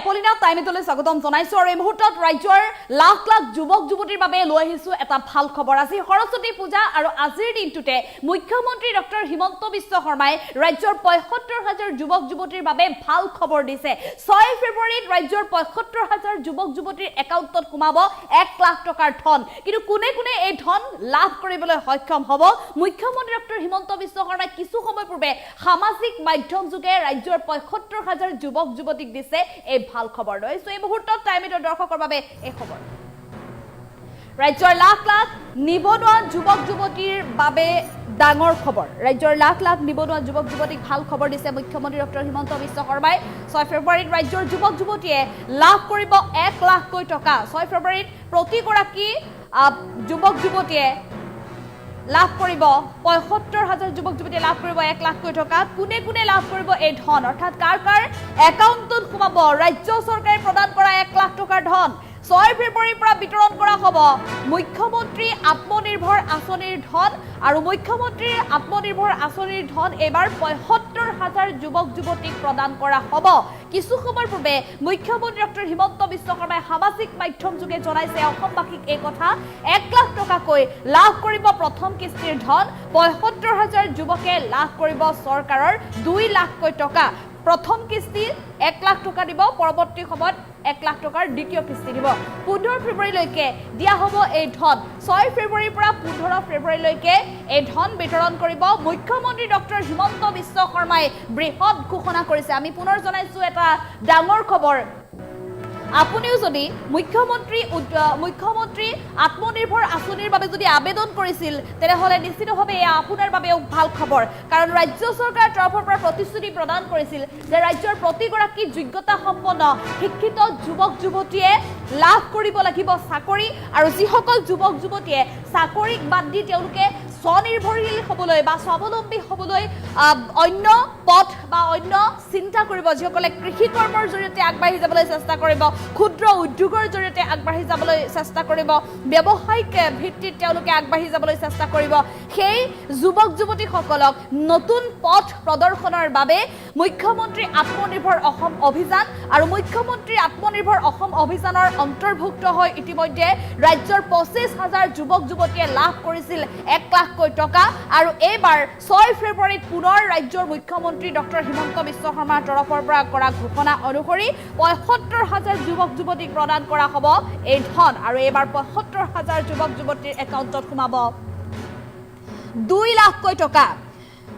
এপলিনা টাইমেটলৈ স্বাগতম জনাইছো আৰু এই মুহূৰ্তত ৰাজ্যৰ লাখ লাখ যুৱক যুৱতীৰ বাবে লৈ আহিছো এটা ভাল খবৰ আজি সৰস্বতী পূজা আৰু আজিৰ দিনটোতে মুখ্যমন্ত্ৰী ডক্টৰ হিমন্ত বিশ্ব শৰ্মাই ৰাজ্যৰ ৭৫,০০০ যুৱক যুৱতীৰ বাবে ভাল খবৰ দিছে ৬ ফেব্ৰুৱাৰীত ৰাজ্যৰ ৭৫,০০০ যুৱক যুৱতীৰ একাউণ্টত সোমাব ১ লাখ টকাৰ ধন কিন্তু কোনে কোনে এই ধন লাভ কৰিবলৈ সক্ষম হ'ব মুখ্যমন্ত্ৰী ডক্টৰ হিমন্ত বিশ্ব শৰ্মাই কিছু সময় পূৰ্বে সামাজিক মাধ্যম যোগে ৰাজ্যৰ ৭৫,০০০ যুৱক যুৱতীক দিছে এই ভাল খবৰ লৈছো এই মুহূৰ্তত টাইমেটৰ দৰ্শকৰ বাবে এই খবৰ ৰাজ্যৰ লাখ লাখ নিবনুৱা যুৱক যুৱতীৰ বাবে ডাঙৰ খবৰ ৰাজ্যৰ লাখ লাখ নিবনুৱা যুৱক যুৱতীক ভাল খবৰ দিছে মুখ্যমন্ত্ৰী ডক্টৰ হিমন্ত বিশ্ব শৰ্মাই ৬ ফেব্ৰুৱাৰীত ৰাজ্যৰ যুৱক যুৱতীয়ে লাভ কৰিব ১ লাখকৈ টকা ৬ ফেব্ৰুৱাৰীত প্ৰতিগৰাকী যুৱক যুৱতীয়ে লাভ কৰিব ৭৫,০০০ যুৱক যুৱতীয়ে লাভ কৰিব ১ লাখকৈ টকা কোনে কোনে লাভ কৰিব এই ধন অৰ্থাৎ কাৰ কাৰ একাউণ্টত সোমাব ৰাজ্য চৰকাৰে প্ৰদান কৰা ১ লাখ টকাৰ ধন ৬ ফেব্ৰুৱাৰীৰ পৰা বিতৰণ কৰা হ'ব মুখ্যমন্ত্ৰী আত্মনিৰ্ভৰ আঁচনিৰ ধন আৰু মুখ্যমন্ত্ৰীৰ আত্মনিৰ্ভৰ আঁচনিৰ ধন এবাৰ ৭৫,০০০ যুৱক যুৱতীক প্ৰদান কৰা হ'ব কিছু সময় পূৰ্বে মুখ্যমন্ত্ৰী ডক্টৰ হিমন্ত বিশ্ব শৰ্মাই সামাজিক মাধ্যম যোগে জনাইছে অসমবাসীক এই কথা ১ লাখ টকাকৈ লাভ কৰিব প্ৰথম কিস্তিৰ ধন ৭৫,০০০ যুৱকে লাভ কৰিব চৰকাৰৰ ২ লাখকৈ টকা প্ৰথম কিস্তি ১ লাখ টকা দিব পৰৱৰ্তী সময়ত ১ লাখ টকাৰ দ্বিতীয় কিস্তি দিব ১৫ ফেব্ৰুৱাৰীলৈকে দিয়া হ'ব এই ধন ৬ ফেব্ৰুৱাৰীৰ পৰা ১৫ ফেব্ৰুৱাৰীলৈকে এই ধন বিতৰণ কৰিব মুখ্যমন্ত্ৰী ডক্টৰ হিমন্ত বিশ্ব শৰ্মাই বৃহৎ ঘোষণা কৰিছে আমি পুনৰ জনাইছো এটা ডাঙৰ খবৰ আপুনিও যদি মুখ্যমন্ত্ৰী আত্মনিৰ্ভৰ আঁচনিৰ বাবে যদি আবেদন কৰিছিল তেনেহ'লে নিশ্চিতভাৱে এয়া আপোনাৰ বাবেও ভাল খবৰ কাৰণ ৰাজ্য চৰকাৰৰ তৰফৰ পৰা প্ৰতিশ্ৰুতি প্ৰদান কৰিছিল যে ৰাজ্যৰ প্ৰতিগৰাকী যোগ্যতা সম্পন্ন শিক্ষিত যুৱক যুৱতীয়ে লাভ কৰিব লাগিব চাকৰি আৰু যিসকল যুৱক যুৱতীয়ে চাকৰিক বাদ দি তেওঁলোকে স্বনিৰ্ভৰশীল হ'বলৈ বা স্বাৱলম্বী হ'বলৈ অন্য পথ বা অন্য চিন্তা কৰিব যিসকলে কৃষি কৰ্মৰ জৰিয়তে আগবাঢ়ি যাবলৈ চেষ্টা কৰিব ক্ষুদ্ৰ উদ্যোগৰ জৰিয়তে আগবাঢ়ি যাবলৈ চেষ্টা কৰিব ব্যৱসায়িক ভিত্তিত তেওঁলোকে আগবাঢ়ি যাবলৈ চেষ্টা কৰিব সেই যুৱক যুৱতীসকলক নতুন পথ প্ৰদৰ্শনৰ বাবে মুখ্যমন্ত্ৰী আত্মনিৰ্ভৰ অসম অভিযান আৰু মুখ্যমন্ত্ৰী আত্মনিৰ্ভৰ অসম অভিযানৰ অন্তৰ্ভুক্ত হৈ ইতিমধ্যে ৰাজ্যৰ ২৫,০০০ যুৱক যুৱতীয়ে লাভ কৰিছিল ১ লাখকৈ টকা আৰু এইবাৰ ৬ ফেব্ৰুৱাৰীত পুনৰ ৰাজ্যৰ মুখ্যমন্ত্ৰী ডক্টৰ হিমন্ত বিশ্ব শৰ্মাৰ তৰফৰ পৰা কৰা ঘোষণা অনুসৰি ৭৫,০০০ যুৱক যুৱতীক প্ৰদান কৰা হ'ব এই ধন আৰু এইবাৰ ৭৫,০০০ যুৱক যুৱতীৰ একাউণ্টত সোমাব ২ লাখকৈ টকা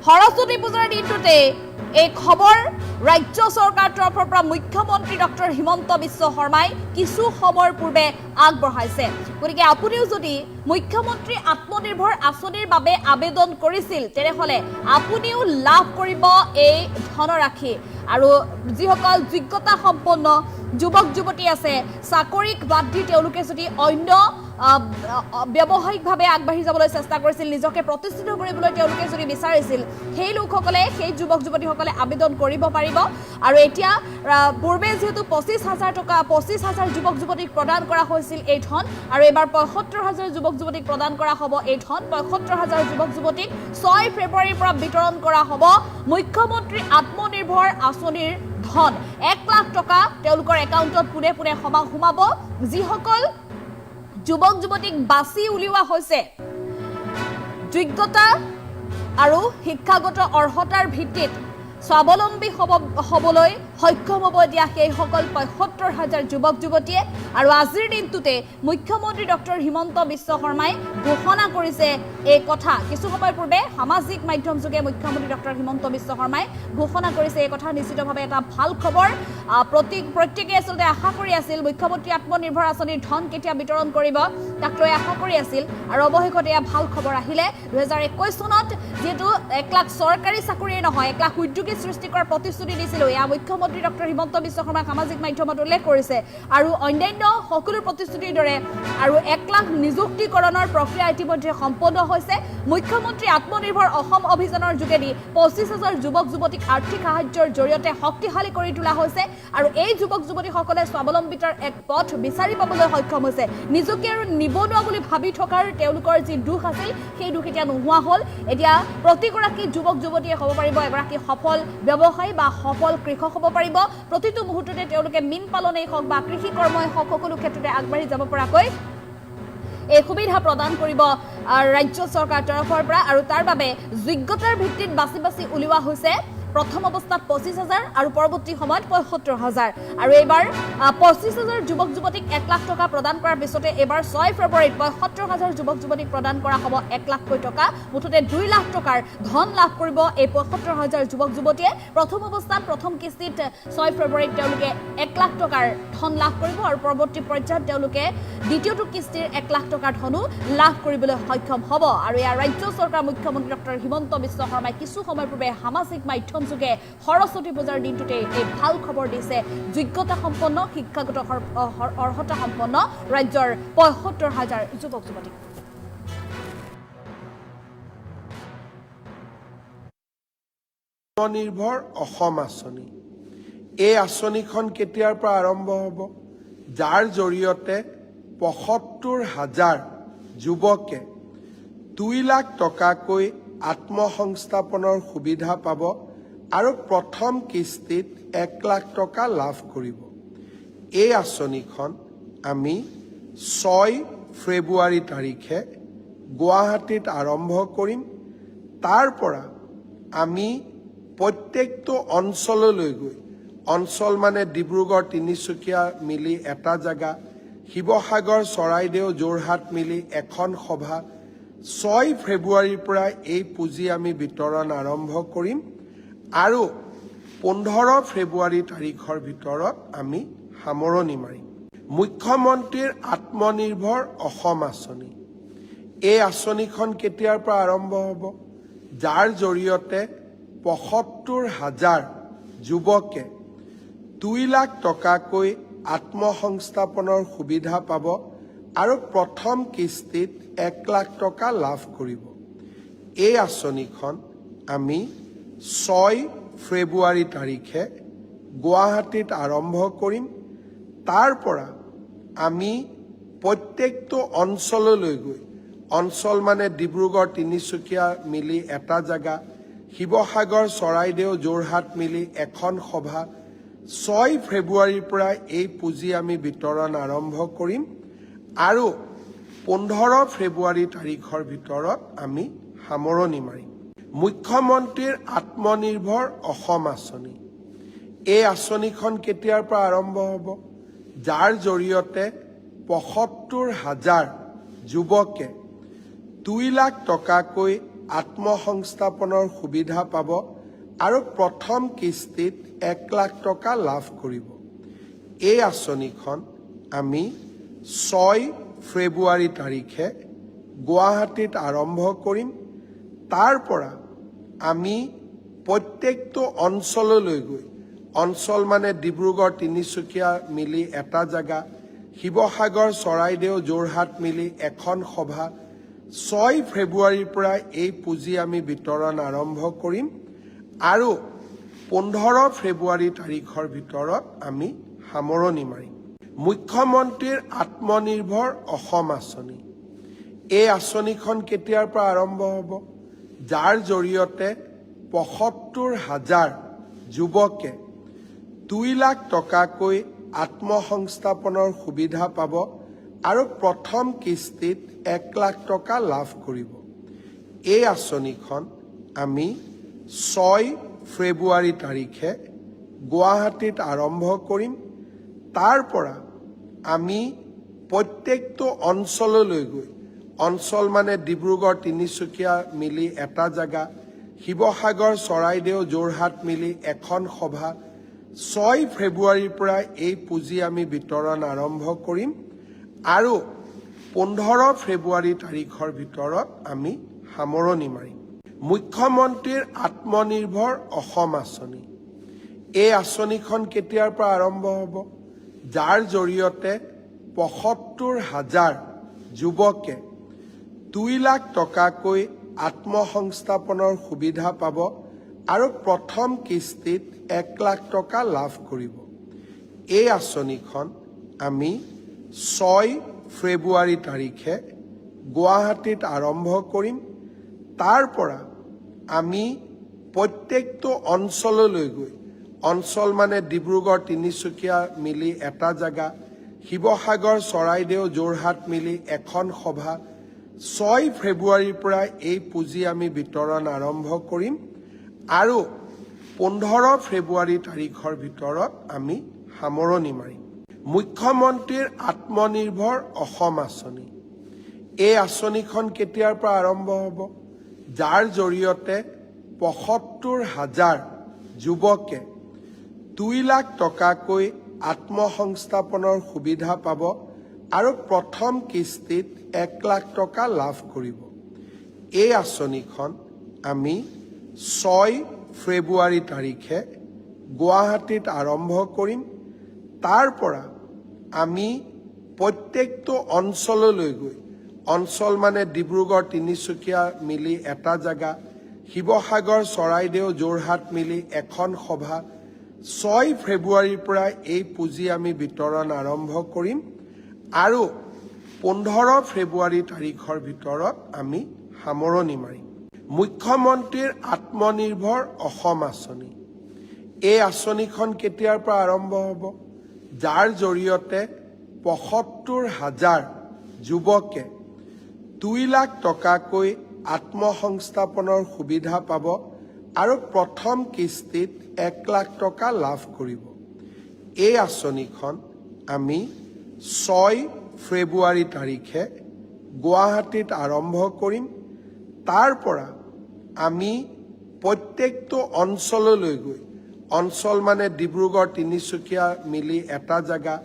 সৰস্বতী পূজাৰ দিনটোতে এই খবৰ ৰাজ্য চৰকাৰৰ তৰফৰ পৰা মুখ্যমন্ত্ৰী ডক্টৰ হিমন্ত বিশ্ব শৰ্মাই কিছু সময়ৰ পূৰ্বে আগবঢ়াইছে গতিকে আপুনিও যদি মুখ্যমন্ত্ৰী আত্মনিৰ্ভৰ আঁচনিৰ বাবে আবেদন কৰিছিল তেনেহ'লে আপুনিও লাভ কৰিব এই ধনৰাশি আৰু যিসকল যোগ্যতা সম্পন্ন যুৱক যুৱতী আছে চাকৰিক বাদ দি তেওঁলোকে যদি অন্য ব্যৱসায়িকভাৱে আগবাঢ়ি যাবলৈ চেষ্টা কৰিছিল নিজকে প্ৰতিষ্ঠিত কৰিবলৈ তেওঁলোকে যদি বিচাৰিছিল সেই লোকসকলে সেই যুৱক যুৱতীসকলে আবেদন কৰিব পাৰিব আৰু এতিয়া পূৰ্বে যিহেতু ২৫,০০০ টকা ২৫,০০০ যুৱক যুৱতীক প্ৰদান কৰা হৈছিল এই ধন আৰু এইবাৰ ৭৫,০০০ যুৱক যুৱতীক প্ৰদান কৰা হ'ব এই ধন ৭৫,০০০ যুৱক যুৱতীক ৬ ফেব্ৰুৱাৰীৰ পৰা বিতৰণ কৰা হ'ব মুখ্যমন্ত্ৰী আত্মনিৰ্ভৰ আঁচনিৰ ধন ১ লাখ টকা তেওঁলোকৰ একাউণ্টত পোনে পোনে সোমাব যিসকল যুৱক যুৱতীক বাছি উলিওৱা হৈছে যোগ্যতা আৰু শিক্ষাগত অৰ্হতাৰ ভিত্তিত স্বাৱলম্বী হ'বলৈ সক্ষম হ'ব দিয়া সেইসকল ৭৫,০০০ যুৱক যুৱতীয়ে আৰু আজিৰ দিনটোতে মুখ্যমন্ত্ৰী ডক্টৰ হিমন্ত বিশ্ব শৰ্মাই ঘোষণা কৰিছে এই কথা কিছু সময় পূৰ্বে সামাজিক মাধ্যম যোগে মুখ্যমন্ত্ৰী ডক্টৰ হিমন্ত বিশ্ব শৰ্মাই ঘোষণা কৰিছে এই কথা নিশ্চিতভাৱে এটা ভাল খবৰ প্ৰত্যেকে আচলতে আশা কৰি আছিল মুখ্যমন্ত্ৰী আত্মনিৰ্ভৰ আঁচনিৰ ধন কেতিয়া বিতৰণ কৰিব তাক লৈ আশা কৰি আছিল আৰু অৱশেষত এয়া ভাল খবৰ আহিলে ২০২১ চনত যিহেতু ১ লাখ চৰকাৰী চাকৰিয়ে নহয় ১ লাখ উদ্যোগী সৃষ্টি কৰাৰ প্ৰতিশ্ৰুতি দিছিল এয়া মুখ্যমন্ত্ৰী ডক্টৰ হিমন্ত বিশ্ব শৰ্মাই সামাজিক মাধ্যমত উল্লেখ কৰিছে আৰু অন্যান্য সকলো প্ৰতিশ্ৰুতিৰ দৰে আৰু ১ লাখ নিযুক্তিকৰণৰ প্ৰক্ৰিয়া ইতিমধ্যে সম্পন্ন হৈছে মুখ্যমন্ত্ৰী আত্মনিৰ্ভৰ অসম অভিযানৰ যোগেদি ২৫,০০০ যুৱক যুৱতীক আৰ্থিক সাহায্যৰ জৰিয়তে শক্তিশালী কৰি তোলা হৈছে আৰু এই যুৱক যুৱতীসকলে স্বাৱলম্বিতাৰ এক পথ বিচাৰি পাবলৈ সক্ষম হৈছে নিজকে আৰু নিবনুৱা বুলি ভাবি থকাৰ তেওঁলোকৰ যি দুখ আছিল সেই দুখ এতিয়া নোহোৱা হ'ল এতিয়া প্ৰতিগৰাকী যুৱক যুৱতীয়ে হ'ব পাৰিব এগৰাকী সফল ব্যৱসায়ী বা সফল কৃষক হ'ব পাৰিব পাৰিব প্ৰতিটো মুহূৰ্ততে তেওঁলোকে মীন পালনেই হওক বা কৃষি কৰ্মই হওক সকলো ক্ষেত্ৰতে আগবাঢ়ি যাব পৰাকৈ এই সুবিধা প্ৰদান কৰিব ৰাজ্য চৰকাৰ তৰফৰ পৰা আৰু তাৰ বাবে যোগ্যতাৰ ভিত্তিত বাছি বাছি উলিওৱা হৈছে প্ৰথম অৱস্থাত ২৫,০০০ আৰু পৰৱৰ্তী সময়ত ৭৫,০০০ আৰু এইবাৰ ২৫,০০০ যুৱক যুৱতীক ১ লাখ টকা প্ৰদান কৰাৰ পিছতে এইবাৰ ৬ ফেব্ৰুৱাৰীত ৭৫,০০০ যুৱক যুৱতীক প্ৰদান কৰা হ'ব ১ লাখকৈ টকা মুঠতে ২ লাখ টকাৰ ধন লাভ কৰিব এই ৭৫,০০০ যুৱক যুৱতীয়ে প্ৰথম অৱস্থাত প্ৰথম কিস্তিত ৬ ফেব্ৰুৱাৰীত তেওঁলোকে ১ লাখ টকাৰ ধন লাভ কৰিব আৰু পৰৱৰ্তী পৰ্যায়ত তেওঁলোকে দ্বিতীয়টো কিস্তিৰ ১ লাখ টকাৰ ধনো লাভ কৰিবলৈ সক্ষম হ'ব আৰু ইয়াৰ ৰাজ্য চৰকাৰ মুখ্যমন্ত্ৰী ডক্টৰ হিমন্ত বিশ্ব শৰ্মাই কিছু সময় পূৰ্বে সামাজিক মাধ্যম যোগে সৰস্বতী পূজাৰ দিনটোতে এই ভাল খবৰ দিছে যোগ্যতা সম্পন্ন শিক্ষাগত অৰ্হতা সম্পন্ন ৰাজ্যৰ ৭৫,০০০ যুৱক যুৱতীক আত্মনিৰ্ভৰ অসম আঁচনি এই আঁচনিখন কেতিয়াৰ পৰা আৰম্ভ হ'ব যাৰ জৰিয়তে ৭৫,০০০ যুৱকে ২ লাখ টকাকৈ আত্মসংস্থাপনৰ সুবিধা পাব আৰু প্ৰথম কিস্তিত ১ লাখ টকা লাভ কৰিব এই আঁচনিখন আমি ৬ ফেব্ৰুৱাৰী তাৰিখে গুৱাহাটীত আৰম্ভ কৰিম তাৰ পৰা আমি প্ৰত্যেকটো অঞ্চললৈ গৈ অঞ্চল মানে ডিব্ৰুগড় তিনিচুকীয়া মিলি এটা জায়গা শিৱসাগৰ চৰাইদেউ যোৰহাট মিলি এখন সভা ৬ ফেব্ৰুৱাৰীৰ পৰা এই পুঁজি আমি বিতৰণ আৰম্ভ কৰিম আৰু ১৫ ফেব্ৰুৱাৰী তাৰিখৰ ভিতৰত আমি সামৰণি মাৰিম মুখ্যমন্ত্ৰীৰ আত্মনিৰ্ভৰ অসম আঁচনি এই আঁচনিখন কেতিয়াৰ পৰা আৰম্ভ হ'ব যাৰ জৰিয়তে ৭৫,০০০ যুৱকে ২ লাখ টকাকৈ আত্মসংস্থাপনৰ সুবিধা পাব আৰু প্ৰথম কিস্তিত ১ লাখ টকা লাভ কৰিব এই আঁচনিখন আমি ৬ ফেব্ৰুৱাৰী তাৰিখে গুৱাহাটীত আৰম্ভ কৰিম তাৰ পৰা আমি প্ৰত্যেকটো অঞ্চললৈ গৈ অঞ্চল মানে ডিব্ৰুগড় তিনিচুকীয়া মিলি এটা জায়গা শিৱসাগৰ চৰাইদেউ যোৰহাট মিলি এখন সভা ৬ ফেব্ৰুৱাৰীৰ পৰা এই পুঁজি আমি বিতৰণ আৰম্ভ কৰিম আৰু ১৫ ফেব্ৰুৱাৰী তাৰিখৰ ভিতৰত আমি সামৰণি মাৰিম মুখ্যমন্ত্ৰীৰ আত্মনিৰ্ভৰ অসম আঁচনি এই আঁচনিখন কেতিয়াৰ পৰা আৰম্ভ হ'ব যাৰ জৰিয়তে ৭৫,০০০ যুৱকে ২ লাখ টকাকৈ আত্মসংস্থাপনৰ সুবিধা পাব আৰু প্ৰথম কিস্তিত ১ লাখ টকা লাভ কৰিব এই আঁচনিখন আমি ৬ ফেব্ৰুৱাৰী তাৰিখে গুৱাহাটীত আৰম্ভ কৰিম তাৰ পৰা আমি প্ৰত্যেকটো অঞ্চললৈ গৈ অঞ্চল মানে ডিব্ৰুগড় তিনিচুকীয়া মিলি এটা জায়গা শিৱসাগৰ চৰাইদেউ যোৰহাট মিলি এখন সভা ৬ ফেব্ৰুৱাৰীৰ পৰা এই পুঁজি আমি বিতৰণ আৰম্ভ কৰিম আৰু ১৫ ফেব্ৰুৱাৰী তাৰিখৰ ভিতৰত আমি সামৰণি মাৰিম মুখ্যমন্ত্ৰীৰ আত্মনিৰ্ভৰ অসম আঁচনি এই আঁচনিখন কেতিয়াৰ পৰা আৰম্ভ হ'ব যাৰ জৰিয়তে ৭৫,০০০ যুৱকে ২ লাখ টকাকৈ আত্মসংস্থাপনৰ সুবিধা পাব আৰু প্ৰথম কিস্তিত ১ লাখ টকা লাভ কৰিব এই আঁচনিখন আমি ৬ ফেব্ৰুৱাৰী তাৰিখে গুৱাহাটীত আৰম্ভ কৰিম তাৰ পৰা আমি প্ৰত্যেকটো অঞ্চললৈ গৈ অঞ্চল মানে ডিব্ৰুগড় তিনিচুকীয়া মিলি এটা জায়গা শিৱসাগৰ চৰাইদেউ যোৰহাট মিলি এখন সভা ৬ ফেব্ৰুৱাৰীৰ পৰা এই পুঁজি আমি বিতৰণ আৰম্ভ কৰিম আৰু ১৫ ফেব্ৰুৱাৰী তাৰিখৰ ভিতৰত আমি সামৰণি মাৰিম মুখ্যমন্ত্ৰীৰ আত্মনিৰ্ভৰ অসম আঁচনি এই আঁচনিখন কেতিয়াৰ পৰা আৰম্ভ হ'ব যাৰ জৰিয়তে ৭৫,০০০ যুৱকে ২ লাখ টকাকৈ আত্মসংস্থাপনৰ সুবিধা পাব আৰু প্ৰথম কিস্তিত ১ লাখ টকা লাভ কৰিব এই আঁচনিখন আমি ৬ ফেব্ৰুৱাৰী তাৰিখে গুৱাহাটীত আৰম্ভ কৰিম তাৰ পৰা আমি প্ৰত্যেকটো অঞ্চললৈ গৈ অঞ্চল মানে ডিব্ৰুগড় তিনিচুকীয়া মিলি এটা জাগা, শিৱসাগৰ চৰাইদেউ যোৰহাট মিলি এখন সভা 6 ফেব্ৰুৱাৰীৰ পৰা এই পুঁজি আমি বিতৰণ আৰম্ভ কৰিম আৰু 15 ফেব্ৰুৱাৰী তাৰিখৰ ভিতৰত আমি সামৰণি মাৰিম। মুখ্যমন্ত্ৰীৰ আত্মনিৰ্ভৰ অসম আঁচনি, এই আঁচনিখন কেতিয়াৰ পৰা আৰম্ভ হ'ব? যাৰ জৰিয়তে ৭৫,০০০ যুৱকে 2 লাখ টকাকৈ আত্মসংস্থাপনৰ সুবিধা পাব আৰু প্ৰথম কিস্তিত 1 লাখ টকা লাভ কৰিব। এই আঁচনিখন আমি 6 ফেব্ৰুৱাৰী তাৰিখে গুৱাহাটীত আৰম্ভ কৰিম। তাৰ পৰা আমি প্ৰত্যেকটো অঞ্চললৈ গৈ, অঞ্চল মানে ডিব্ৰুগড় তিনিচুকীয়া মিলি এটা জাগা, শিৱসাগৰ চৰাইদেউ যোৰহাট মিলি এখন সভা 6 ফেব্ৰুৱাৰীৰ পৰা এই পুঁজি আমি বিতৰণ আৰম্ভ কৰিম আৰু 15 ফেব্ৰুৱাৰী তাৰিখৰ ভিতৰত আমি সামৰণি মাৰিম। মুখ্যমন্ত্ৰীৰ আত্মনিৰ্ভৰ অসম আঁচনি, এই আঁচনিখন কেতিয়াৰ পৰা আৰম্ভ হ'ব? যাৰ জৰিয়তে ৭৫,০০০ যুৱকে 2 লাখ টকাকৈ আত্মসংস্থাপনৰ সুবিধা পাব আৰু প্ৰথম কিস্তিত 1 লাখ টকা লাভ কৰিব। এই আঁচনিখন আমি 6 ফেব্ৰুৱাৰী তাৰিখে গুৱাহাটীত আৰম্ভ কৰিম। তাৰ পৰা আমি প্ৰত্যেকটো অঞ্চললৈ গৈ, অঞ্চল মানে ডিব্ৰুগড় তিনিচুকীয়া মিলি এটা জাগা,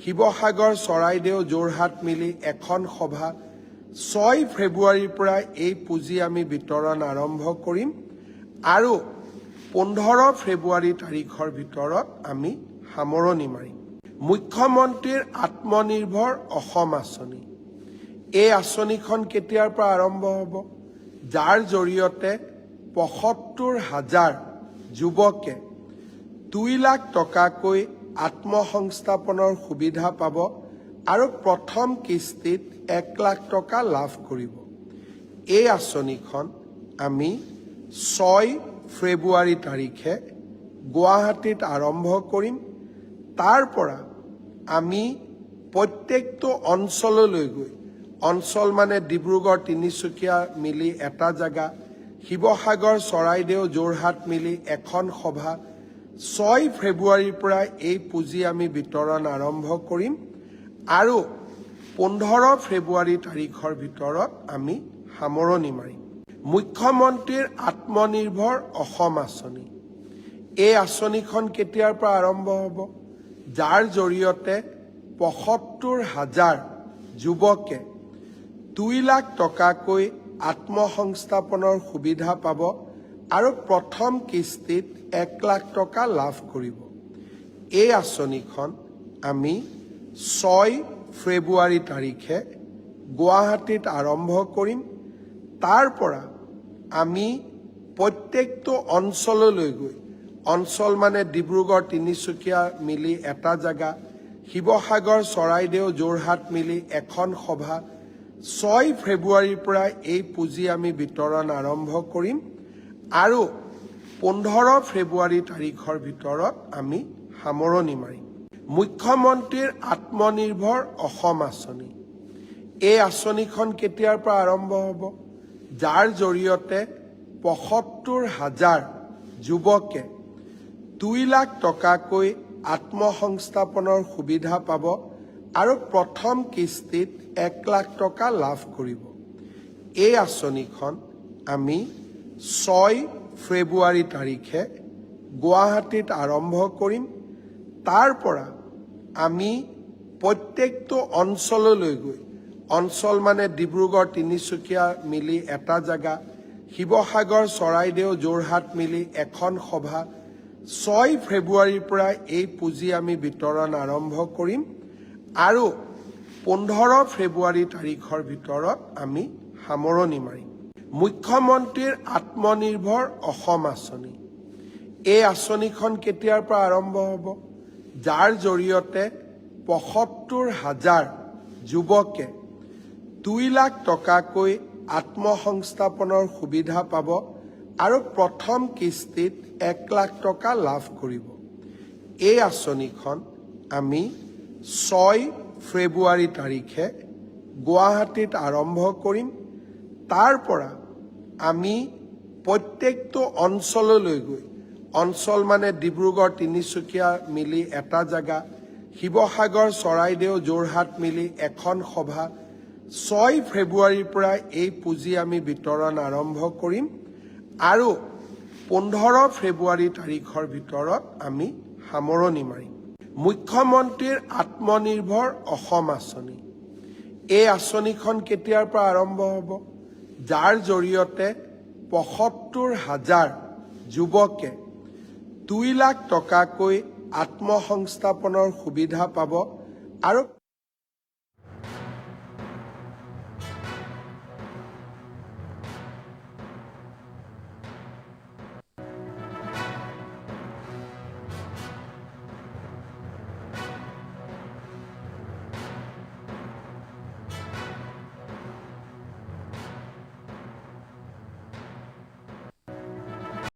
শিৱসাগৰ চৰাইদেউ যোৰহাট মিলি এখন সভা 6 ফেব্ৰুৱাৰীৰ পৰা এই পুঁজি আমি বিতৰণ আৰম্ভ কৰিম আৰু 15 ফেব্ৰুৱাৰী তাৰিখৰ ভিতৰত আমি সামৰণি মাৰিম। মুখ্যমন্ত্ৰীৰ আত্মনিৰ্ভৰ অসম আঁচনি, এই আঁচনিখন কেতিয়াৰ পৰা আৰম্ভ হ'ব? যাৰ জৰিয়তে ৭৫,০০০ যুৱকে 2 লাখ টকাকৈ আত্মসংস্থাপনৰ সুবিধা পাব আৰু প্ৰথম কিস্তিত 1 লাখ টকা লাভ কৰিব। এই আঁচনিখন আমি 6 ফেব্ৰুৱাৰী তাৰিখে গুৱাহাটীত আৰম্ভ কৰিম। তাৰ পৰা আমি প্ৰত্যেকটো অঞ্চললৈ গৈ, অঞ্চল মানে ডিব্ৰুগড় তিনিচুকীয়া মিলি এটা জাগা, শিৱসাগৰ চৰাইদেউ যোৰহাট মিলি এখন সভা 6 ফেব্ৰুৱাৰীৰ পৰা এই পুঁজি আমি বিতৰণ আৰম্ভ কৰিম আৰু 15 ফেব্ৰুৱাৰী তাৰিখৰ ভিতৰত আমি সামৰণি মাৰিম। মুখ্যমন্ত্ৰীৰ আত্মনিৰ্ভৰ অসম আঁচনি, এই আঁচনিখন কেতিয়াৰ পৰা আৰম্ভ হ'ব? যাৰ জৰিয়তে ৭৫,০০০ যুৱকে 2 লাখ টকাকৈ আত্মসংস্থাপনৰ সুবিধা পাব আৰু প্ৰথম কিস্তিত 1 লাখ টকা লাভ কৰিব। এই আঁচনিখন আমি 6 ফেব্ৰুৱাৰী তাৰিখে গুৱাহাটীত আৰম্ভ কৰিম। তাৰ পৰা আমি প্ৰত্যেকটো অঞ্চললৈ গৈ, অঞ্চল মানে ডিব্ৰুগড় তিনিচুকীয়া মিলি এটা জাগা, শিৱসাগৰ চৰাইদেউ যোৰহাট মিলি এখন সভা 6 ফেব্ৰুৱাৰীৰ পৰা এই পুঁজি আমি বিতৰণ আৰম্ভ কৰিম আৰু 15 ফেব্ৰুৱাৰী তাৰিখৰ ভিতৰত আমি সামৰণি মাৰিম। মুখ্যমন্ত্ৰীৰ আত্মনিৰ্ভৰ অসম আঁচনি, এই আঁচনিখন কেতিয়াৰ পৰা আৰম্ভ হ'ব? যাৰ জৰিয়তে ৭৫,০০০ যুৱকে 2 লাখ টকাকৈ এই আঁচনিখন আমি 6 ফেব্ৰুৱাৰী তাৰিখে গুৱাহাটীত আৰম্ভ কৰিম। তাৰ পৰা আমি প্ৰত্যেকটো অঞ্চললৈ গৈ, অঞ্চল মানে ডিব্ৰুগড় তিনিচুকীয়া মিলি এটা জেগা, শিৱসাগৰ চৰাইদেউ যোৰহাট মিলি এখন সভা, 6 ফেব্ৰুৱাৰীৰ পৰা এই পুঁজি আমি বিতৰণ আৰম্ভ কৰিম আৰু 15 ফেব্ৰুৱাৰী তাৰিখৰ ভিতৰত আমি সামৰণি মাৰিম। মুখ্যমন্ত্ৰীৰ আত্মনিৰ্ভৰ অসম আঁচনি, এই আঁচনিখন কেতিয়াৰ পৰা আৰম্ভ হ'ব? যাৰ জৰিয়তে ৭৫,০০০ যুৱকে 2 লাখ টকাকৈ আত্মসংস্থাপনৰ সুবিধা পাব আৰু